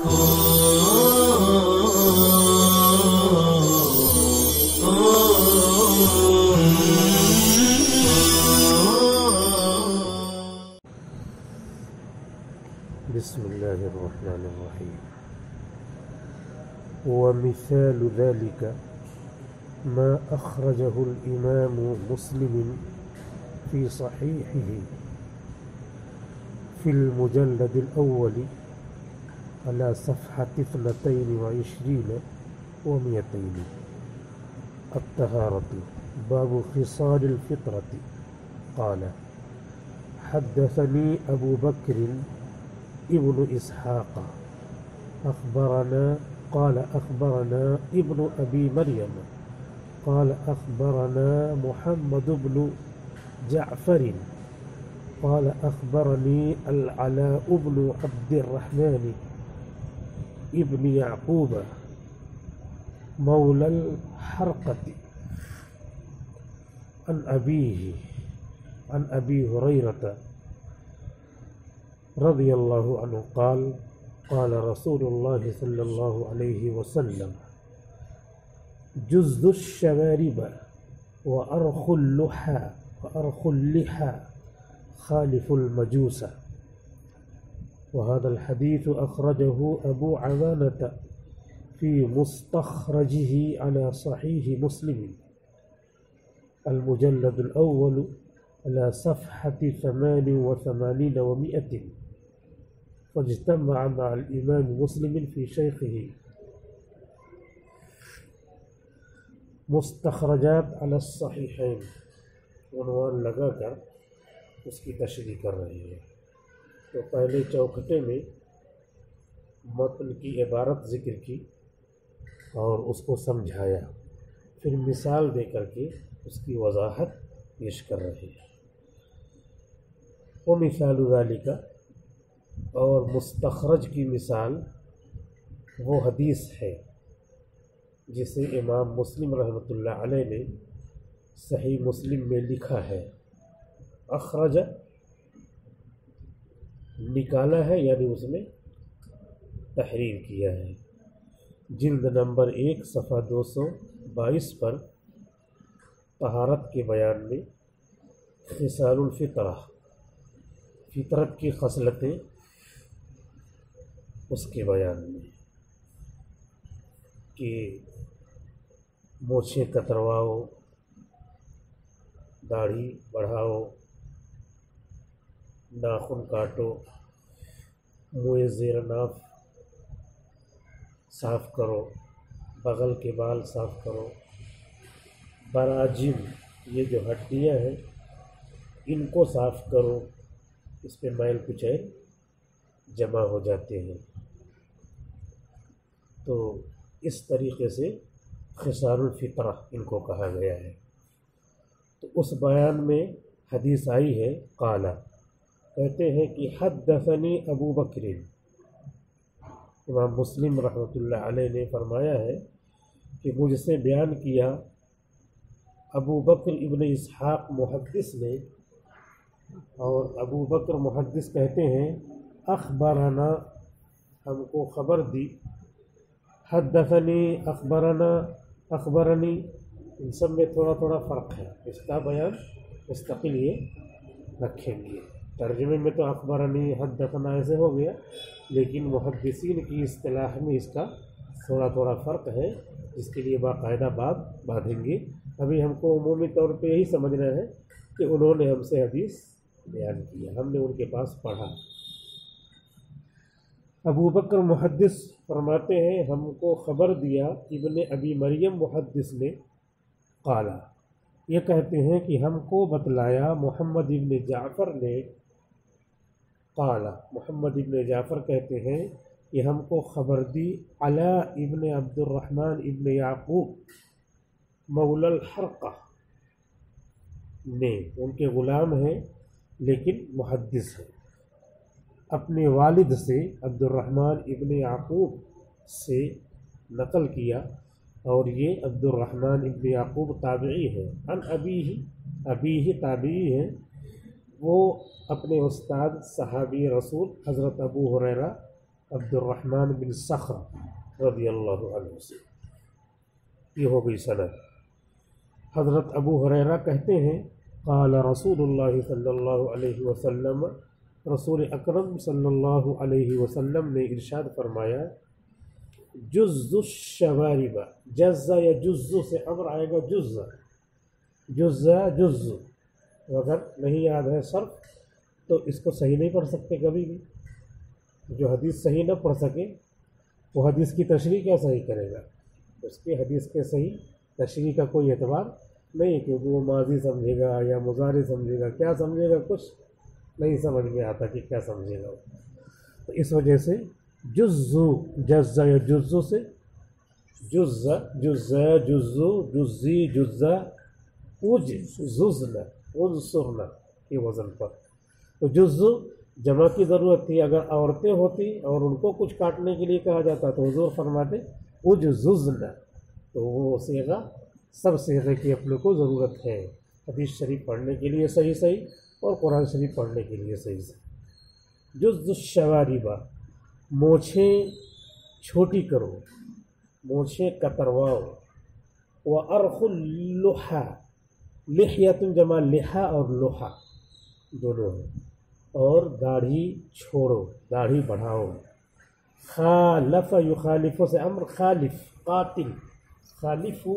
بسم الله الرحمن الرحيم. ومثال ذلك ما أخرجه الإمام مسلم في صحيحه في المجلد الأول على صفحة 22 و200. الطهارة باب خصال الفطرة. قال حدثني أبو بكر ابن إسحاق أخبرنا ابن أبي مريم قال أخبرنا محمد بن جعفر قال أخبرني العلاء بن عبد الرحمن ابن يعقوب مولى الحرقة عن أبي هريرة رضي الله عنه قال قال رسول الله صلى الله عليه وسلم جز الشوارب وأرخ اللحى خالف المجوس. وهذا الحديث أخرجه أبو عوانة في مستخرجه على صحيح مسلم المجلد الأول على صفحة 88 و100. فاجتمع مع الإمام مسلم في شيخه. مستخرجات على الصحیحین عنوان لگا کر اس کی تشریح کر رہے ہیں. تو پہلے چوکھٹے میں متن کی عبارت ذکر کی اور اس کو سمجھایا، پھر مثال دے کر کے اس کی وضاحت پیش کر رہے ہیں. وہ مثال ذالک، اور مستخرج کی مثال وہ حدیث ہے جسے امام مسلم رحمۃ اللہ علیہ نے صحیح مسلم میں لکھا ہے. اخرج نکالا ہے، یعنی اس میں تحریر کیا ہے. جلد نمبر 1 صفحہ 222 پر طہارت کے بیان میں خصال الفطرہ، فطرت کی خصلتیں، اس کے بیان میں کہ مونچھیں کترواؤ، داڑھی بڑھاؤ، ناخن کاٹو، منہ زیر ناف صاف کرو، بغل کے بال صاف کرو، براجم یہ جو ہڈیاں ہیں ان کو صاف کرو، اس پہ میل کچیل جمع ہو جاتے ہیں. تو اس طریقے سے خصال الفطرہ ان کو کہا گیا ہے. تو اس بیان میں حدیث آئی ہے. قال کہتے ہیں کہ حدثنی ابو بکر، امام مسلم رحمۃ اللہ علیہ نے فرمایا ہے کہ مجھ سے بیان کیا ابو بکر ابن اسحاق محدث نے. اور ابو بکر محدث کہتے ہیں اخبرنا، ہم کو خبر دی. حدثنی، اخبرنا، اخبرنی، ان سب میں تھوڑا تھوڑا فرق ہے. اس کا بیان مستقل یہ رکھیں گے. ترجمے میں تو اخبرنی حدثنا ایسے ہو گیا، لیکن محدثین کی اصطلاح میں اس کا تھوڑا تھوڑا فرق ہے، جس کے لیے باقاعدہ باب باندھیں گے. ابھی ہم کو عمومی طور پہ یہی سمجھنا ہے کہ انہوں نے ہم سے حدیث بیان کیا، ہم نے ان کے پاس پڑھا. ابو بکر محدث فرماتے ہیں ہم کو خبر دیا ابن ابی مریم محدث نے. قال یہ کہتے ہیں کہ ہم کو بتلایا محمد ابن جعفر نے. قال محمد ابن جعفر کہتے ہیں کہ ہم کو خبر دی علاء ابن عبد الرحمن ابن یعقوب مولا الحرقہ نے. ان کے غلام ہیں لیکن محدث ہیں. اپنے والد سے عبد الرحمن ابن یعقوب سے نقل کیا، اور یہ عبد الرحمن ابن یعقوب تابعی ہیں. عن ابیہ تابعی ہیں. وہ اپنے استاد صحابی رسول حضرت ابو ہریرہ عبد الرحمن بن صخر رضی اللہ عنہ سے. یہ ہو گئی سند. حضرت ابو ہریرہ کہتے ہیں قال رسول اللہ صلی اللہ علیہ وسلم، رسول اکرم صلی اللہ علیہ وسلم نے ارشاد فرمایا جز الشوارب، جزا یا جزو سے امر آئے گا جزا، جزا جزو. اگر نہیں یاد ہے صرف تو اس کو صحیح نہیں پڑھ سکتے کبھی بھی. جو حدیث صحیح نہ پڑھ سکے وہ حدیث کی تشریح کیا صحیح کرے گا؟ اس کے حدیث کے صحیح تشریح کا کوئی اعتبار نہیں، کیونکہ وہ ماضی سمجھے گا یا مضارع سمجھے گا، کیا سمجھے گا کچھ نہیں سمجھ میں آتا کہ کیا سمجھے گا. تو اس وجہ سے جزو، جزا یا جزو سے جزا، جزا جزو، جزی جزا، ززنا انصرنا کے وزن پر. تو جزو جمع کی ضرورت تھی، اگر عورتیں ہوتی اور ان کو کچھ کاٹنے کے لیے کہا جاتا تو حضور فرماتے اجززنا. تو وہ صیغہ سب صیغے کی اپنے کو ضرورت ہے حدیث شریف پڑھنے کے لیے صحیح صحیح اور قرآن شریف پڑھنے کے لیے صحیح صحیح. جز الشوارب، مونچھیں چھوٹی کرو، مونچھیں کترواؤ. وارخ اللحى، لحیۃ جمع لحا اور لحا دونوں ہیں. اور داڑھی چھوڑو، داڑھی بڑھاؤ. خالف یخالف سے امر خالف، قاتل، خالف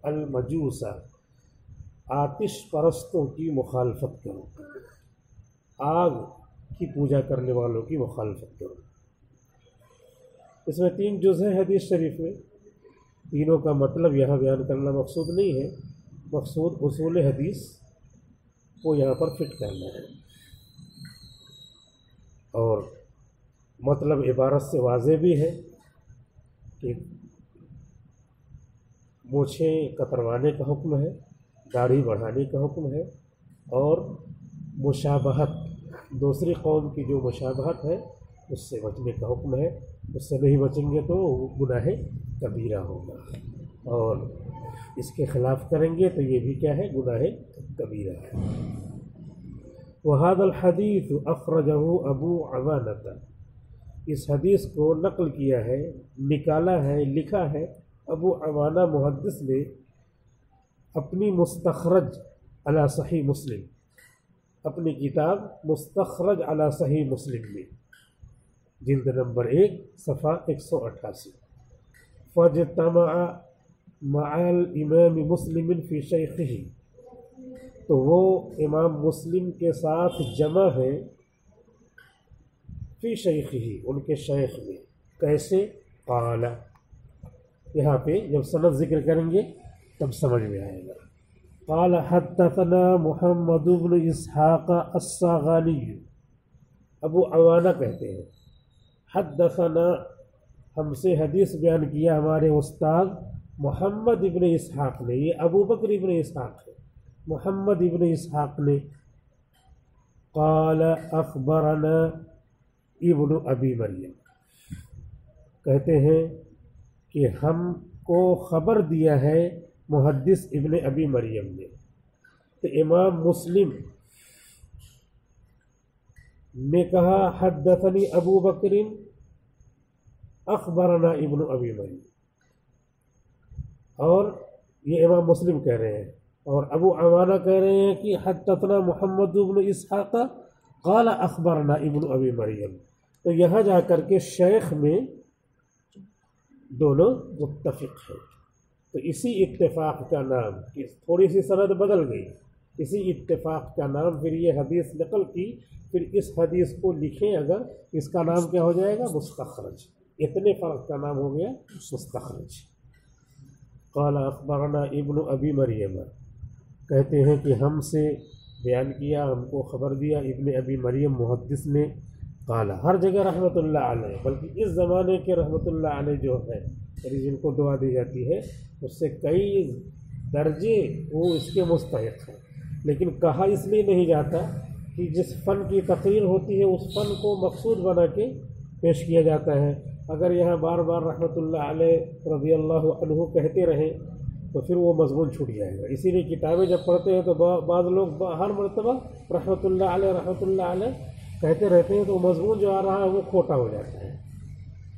المجوس، آتش پرستوں کی مخالفت کرو، آگ کی پوجا کرنے والوں کی مخالفت کرو. اس میں 3 جز ہیں حدیث شریف میں. تینوں کا مطلب یہاں بیان کرنا مقصود نہیں ہے، مقصود اصول حدیث کو یہاں پر فٹ کرنا ہے. اور مطلب عبارت سے واضح بھی ہے کہ مونچھیں کتروانے کا حکم ہے، داڑھی بڑھانے کا حکم ہے، اور مشابہت، دوسری قوم کی جو مشابہت ہے اس سے بچنے کا حکم ہے. اس سے نہیں بچیں گے تو گناہ کبیرہ ہوگا، اور اس کے خلاف کریں گے تو یہ بھی کیا ہے؟ گناہ کبیرہ ہے. وَهَذَا الْحَدِيثُ أَخْرَجَهُ أَبُو عَوَانَةَ، اس حدیث کو نقل کیا ہے، نکالا ہے، لکھا ہے ابو عوانہ محدث نے اپنی مستخرج علی صحیح مسلم، اپنی کتاب مستخرج علی صحیح مسلم میں، جلد نمبر 1 صفحہ 188. فاجتمع مع الامام مسلم فی شیخہ، تو وہ امام مسلم کے ساتھ جمع ہے فی شیخہ، ان کے شیخ میں. کیسے؟ قال، یہاں پہ جب سند ذکر کریں گے تب سمجھ میں آئے گا. قال حدثنا محمد بن اسحاق الصاغانی، ابو عوانہ کہتے ہیں حدثنا، ہم سے حدیث بیان کیا ہمارے استاد محمد ابن اسحاق نے. یہ ابو بکر ابن اسحاق ہے، محمد ابن اسحاق نے. قال اخبرنا ابن ابی مریم، کہتے ہیں کہ ہم کو خبر دیا ہے محدث ابن ابی مریم نے. تو امام مسلم نے کہا حدثنی ابو بکر اخبرنا ابن ابی مریم، اور یہ امام مسلم کہہ رہے ہیں، اور ابو عوانہ کہہ رہے ہیں کہ حدثنا محمد بن اسحاق قال اخبرنا ابن ابی مریم. تو یہاں جا کر کے شیخ میں دونوں متفق ہیں. تو اسی اتفاق کا نام، تھوڑی سی سند بدل گئی، اسی اتفاق کا نام پھر یہ حدیث نقل کی، پھر اس حدیث کو لکھیں اگر، اس کا نام کیا ہو جائے گا؟ مستخرج. اتنے فرق کا نام ہو گیا مستخرج. قال اخبرنا ابن ابی مریم، کہتے ہیں کہ ہم سے بیان کیا، ہم کو خبر دیا ابن ابی مریم محدث نے. قال، ہر جگہ رحمۃ اللہ علیہ، بلکہ اس زمانے کے رحمۃ اللہ علیہ جو ہے، یعنی جن کو دعا دی جاتی ہے، اس سے کئی درجے وہ اس کے مستحق ہیں. لیکن کہا اس لیے نہیں جاتا کہ جس فن کی تقریر ہوتی ہے اس فن کو مقصود بنا کے پیش کیا جاتا ہے. اگر یہاں بار بار رحمۃ اللہ علیہ رضی اللہ عنہ کہتے رہیں تو پھر وہ مضمون چھوٹ جائے گا. اسی لیے کتابیں جب پڑھتے ہیں تو بعض لوگ ہر مرتبہ رحمۃ اللہ علیہ کہتے رہتے ہیں، تو مضمون جو آ رہا ہے وہ کھوٹا ہو جاتا ہے.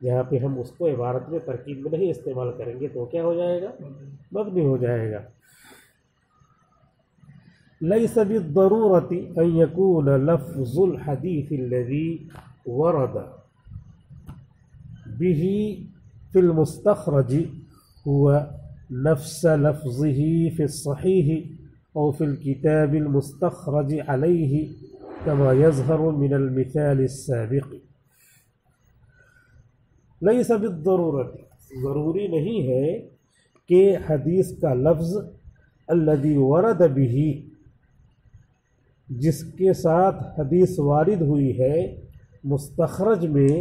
جہاں پہ ہم اس کو عبارت میں ترکیب میں نہیں استعمال کریں گے تو کیا ہو جائے گا؟ مبنی ہو جائے گا. ليس بالضرورة أن يكون لفظ الحديث الذي ورد به في المستخرج هو نفس لفظه في الصحيح أو في الكتاب المستخرج عليه كما يظهر من المثال السابق. ليس بالضرورة ضروری نہیں ہے کہ حدیث کا لفظ الذي ورد به جس کے ساتھ حدیث وارد ہوئی ہے مستخرج میں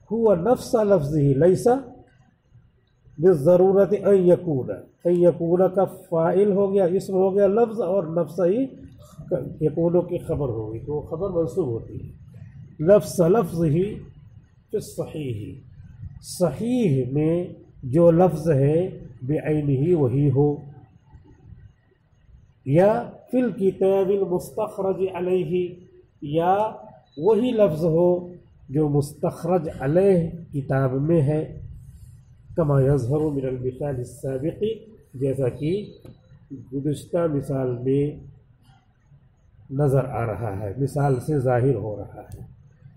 ہوا نفس لفظ ہی لیسا بالضرورت ان یکون کا فاعل ہو گیا، اسم ہو گیا لفظ، اور نفس ہی یکون کی خبر ہوگی تو وہ خبر منصوب ہوتی ہے. لفظ ہی فی صحیح، صحیح میں جو لفظ ہے بعینہ وہی ہو، یا فی الکتاب المستخرج علیہ، یا وہی لفظ ہو جو مستخرج علیہ کتاب میں ہے. کما یظہر من المثال السابق، جیسا کہ گزشتہ مثال میں نظر آ رہا ہے، مثال سے ظاہر ہو رہا ہے.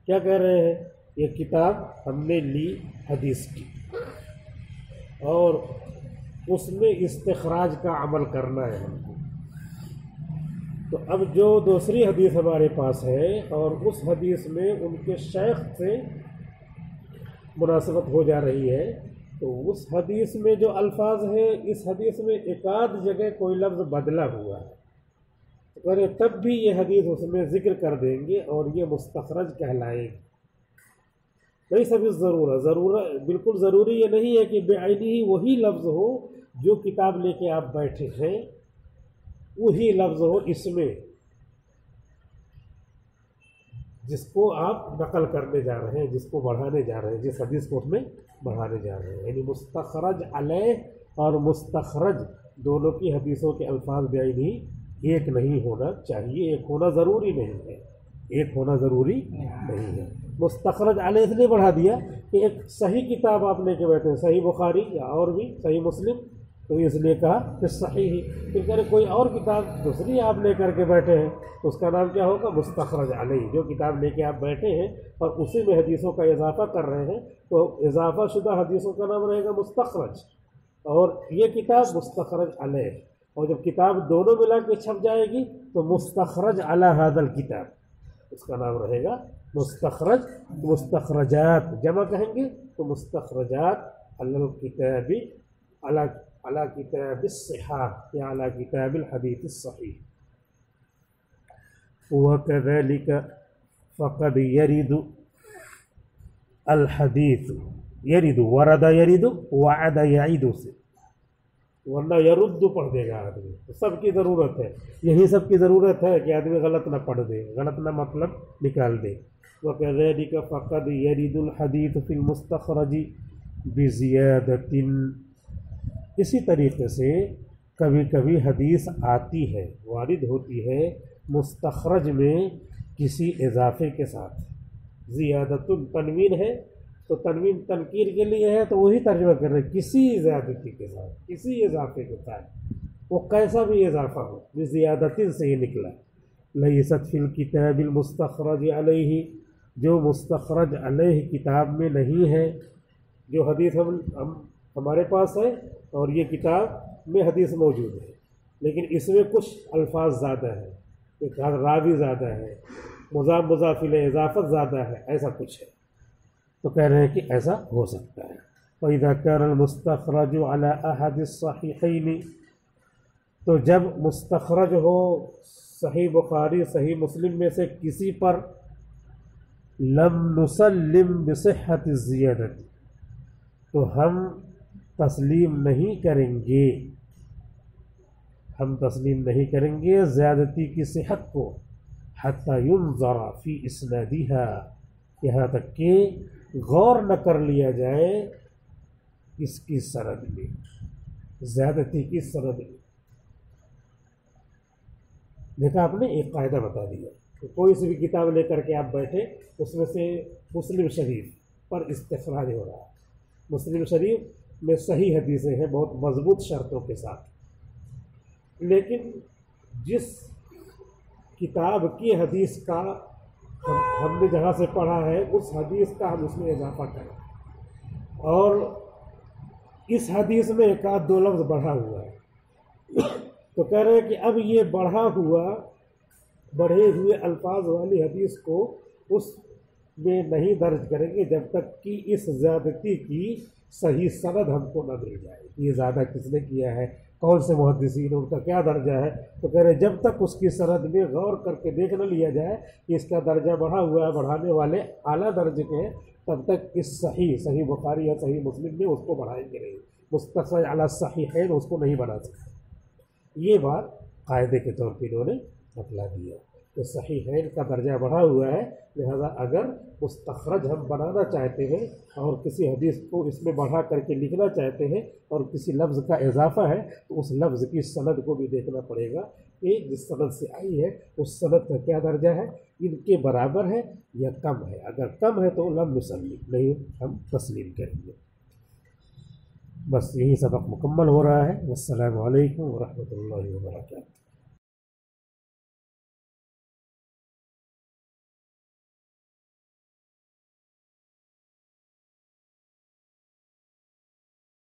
کیا کہہ رہے ہیں؟ یہ کتاب ہم نے لی حدیث کی اور اس میں استخراج کا عمل کرنا ہے ہم کو. تو اب جو دوسری حدیث ہمارے پاس ہے اور اس حدیث میں ان کے شیخ سے مناسبت ہو جا رہی ہے، تو اس حدیث میں جو الفاظ ہیں اس حدیث میں ایک آدھ جگہ کوئی لفظ بدلا ہوا ہے، تب بھی یہ حدیث اس میں ذکر کر دیں گے اور یہ مستخرج کہلائے گی. نہیں سب ضرورت بالکل ضروری یہ نہیں ہے کہ بعینہ ہی وہی لفظ ہو جو کتاب لے کے آپ بیٹھے ہیں، وہی لفظ ہو اس میں جس کو آپ نقل کرنے جا رہے ہیں، جس کو بڑھانے جا رہے ہیں، جس حدیث کو اس میں بڑھانے جا رہے ہیں. یعنی مستخرج علیہ اور مستخرج دونوں کی حدیثوں کے الفاظ بعینہ ایک نہیں ہونا چاہیے، ایک ہونا ضروری نہیں ہے، ایک ہونا ضروری نہیں ہے. مستخرج علیہ اس لیے بڑھا دیا کہ ایک صحیح کتاب آپ لے کے بیٹھے ہیں، صحیح بخاری یا اور بھی صحیح مسلم، تو اس لیے کہا کہ صحیح ہی. پھر کہہ رہے کوئی اور کتاب دوسری آپ لے کر کے بیٹھے ہیں تو اس کا نام کیا ہوگا؟ مستخرج علیہ. جو کتاب لے کے آپ بیٹھے ہیں اور اسی میں حدیثوں کا اضافہ کر رہے ہیں تو اضافہ شدہ حدیثوں کا نام رہے گا مستخرج، اور یہ کتاب مستخرج علیہ. اور جب کتاب دونوں ملا کے چھپ جائے گی تو مستخرج علی ھذا الکتاب، اس کا نام رہے گا مستخرج. مستخرجات جمع کہیں گے تو مستخرجات علی الکتاب، علی کتاب الصحاح یا علی کتاب الحدیث الصحیح. وَكَذَلِكَ فَقَدْ يَرِدُ الحدیث یرد، ورد یرد، وعد یعید سے، ورنہ یرد پڑھ دے گا آدمی. تو سب کی ضرورت ہے، یہی سب کی ضرورت ہے کہ آدمی غلط نہ پڑھ دے، غلط نہ مطلب نکال دے. وَكَذَلِكَ فَقَدْ يَرِدُ الحدیث فِي الْمُسْتَخْرَجِ بِزِيَادَةٍ، اسی طریقے سے کبھی کبھی حدیث آتی ہے، وارد ہوتی ہے مستخرج میں کسی اضافے کے ساتھ. زیادۃ تنوین ہے تو تنوین تنکیر کے لیے ہے تو وہی ترجمہ کر رہے ہیں، کسی زیادتی کے ساتھ، کسی اضافے کے ساتھ، وہ کیسا بھی اضافہ ہو، زیادت سے ہی نکلا. لیست فی الکتاب المستخرج علیہ، جو مستخرج علیہ کتاب میں نہیں ہے. جو حدیث ہمارے پاس ہے اور یہ کتاب میں حدیث موجود ہے لیکن اس میں کچھ الفاظ زیادہ ہیں، ایک راوی زیادہ ہے، مضاف مضاف الیہ اضافت زیادہ ہے، ایسا کچھ ہے. تو کہہ رہے ہیں کہ ایسا ہو سکتا ہے. وَإِذَا كَانَ الْمُسْتَخْرَجُ عَلَىٰ أَحَدِ الصَّحِيحَيْنِ، تو جب مستخرج ہو صحیح بخاری صحیح مسلم میں سے کسی پر، لم نسلم بصحت الزیادت، تو ہم تسلیم نہیں کریں گے، ہم تسلیم نہیں کریں گے زیادتی کی صحت کو، حتی ينظر فی اسنادها، یہاں تک کہ غور نہ کر لیا جائے اس کی سند میں، زیادتی کی سند میں. دیکھا آپ نے ایک قاعدہ بتا دیا کہ کوئی سی بھی کتاب لے کر کے آپ بیٹھے، اس میں سے مسلم شریف پر استخراج ہو رہا ہے۔ مسلم شریف میں صحیح حدیثیں ہیں بہت مضبوط شرطوں کے ساتھ، لیکن جس کتاب کی حدیث کا ہم نے جہاں سے پڑھا ہے اس حدیث کا ہم اس میں اضافہ کریں، اور اس حدیث میں ایک آدھ دو لفظ بڑھا ہوا ہے، تو کہہ رہے ہیں کہ اب یہ بڑھے ہوئے الفاظ والی حدیث کو اس میں نہیں درج کریں گے جب تک کہ اس زیادتی کی صحیح سند ہم کو نہ مل جائے۔ یہ زیادہ کس نے کیا ہے، کون سے محدثین، ان کا کیا درجہ ہے، تو کہہ رہے جب تک اس کی سند میں غور کر کے دیکھ نہ لیا جائے کہ اس کا درجہ بڑھا ہوا ہے، بڑھانے والے اعلیٰ درجے کے ہیں، تب تک اس صحیح بخاری یا صحیح مسلم میں اس کو بڑھائیں گے نہیں، مستخرج علی الصحیحین اس کو نہیں بنا سکتے۔ یہ بات قاعدے کے طور پہ انہوں نے بتلا دیا کہ صحیحین کا درجہ بڑھا ہوا ہے، لہذا اگر مستخرج ہم بنانا چاہتے ہیں اور کسی حدیث کو اس میں بڑھا کر کے لکھنا چاہتے ہیں اور کسی لفظ کا اضافہ ہے تو اس لفظ کی سند کو بھی دیکھنا پڑے گا کہ جس سند سے آئی ہے اس سند کا کیا درجہ ہے، ان کے برابر ہے یا کم ہے، اگر کم ہے تو لم نسلم، نہیں ہم تسلیم کریں گے۔ بس یہی سبق مکمل ہو رہا ہے۔ والسلام علیکم ورحمۃ اللہ وبرکاتہ۔